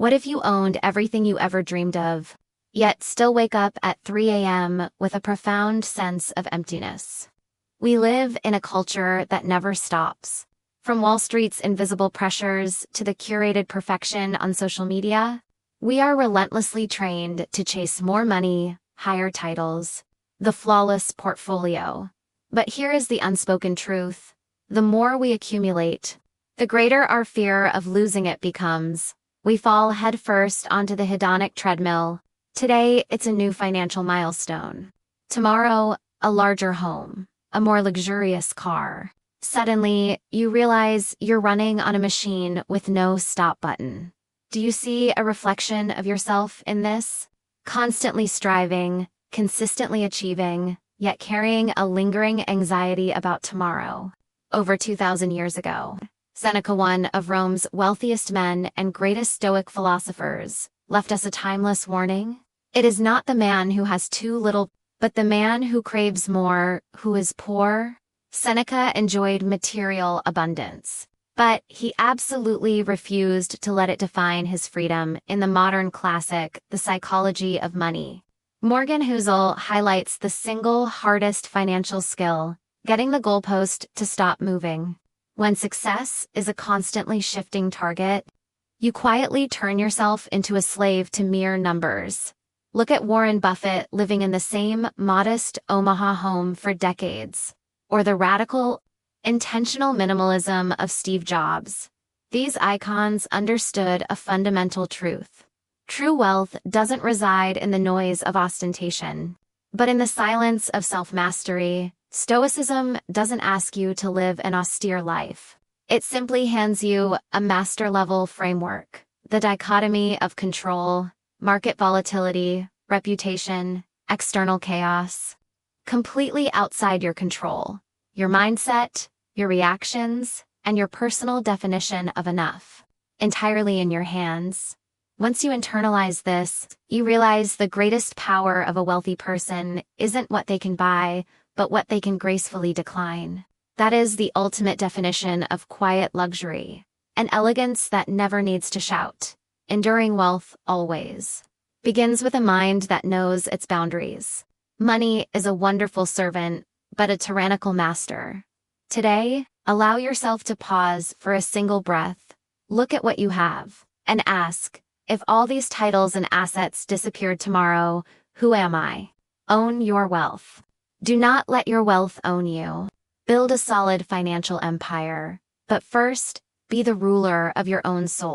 What if you owned everything you ever dreamed of, yet still wake up at 3 a.m. with a profound sense of emptiness? We live in a culture that never stops. From Wall Street's invisible pressures to the curated perfection on social media, we are relentlessly trained to chase more money, higher titles, the flawless portfolio. But here is the unspoken truth. The more we accumulate, the greater our fear of losing it becomes. We fall headfirst onto the hedonic treadmill. Today, it's a new financial milestone. Tomorrow, a larger home, a more luxurious car. Suddenly, you realize you're running on a machine with no stop button. Do you see a reflection of yourself in this? Constantly striving, consistently achieving, yet carrying a lingering anxiety about tomorrow. Over 2,000 years ago, Seneca, one of Rome's wealthiest men and greatest Stoic philosophers, left us a timeless warning. It is not the man who has too little, but the man who craves more, who is poor. Seneca enjoyed material abundance, but he absolutely refused to let it define his freedom. In the modern classic, The Psychology of Money, Morgan Housel highlights the single hardest financial skill: getting the goalpost to stop moving. When success is a constantly shifting target, you quietly turn yourself into a slave to mere numbers. Look at Warren Buffett living in the same modest Omaha home for decades, or the radical, intentional minimalism of Steve Jobs. These icons understood a fundamental truth. True wealth doesn't reside in the noise of ostentation, but in the silence of self-mastery. Stoicism doesn't ask you to live an austere life. It simply hands you a master-level framework: the dichotomy of control, market volatility, reputation, external chaos. Completely outside your control, your mindset, your reactions, and your personal definition of enough. Entirely in your hands. Once you internalize this, you realize the greatest power of a wealthy person isn't what they can buy, but what they can gracefully decline. That is the ultimate definition of quiet luxury, an elegance that never needs to shout. Enduring wealth always begins with a mind that knows its boundaries. Money is a wonderful servant, but a tyrannical master. Today, allow yourself to pause for a single breath, look at what you have, and ask, if all these titles and assets disappeared tomorrow, who am I? Own your wealth. Do not let your wealth own you. Build a solid financial empire, but first, be the ruler of your own soul.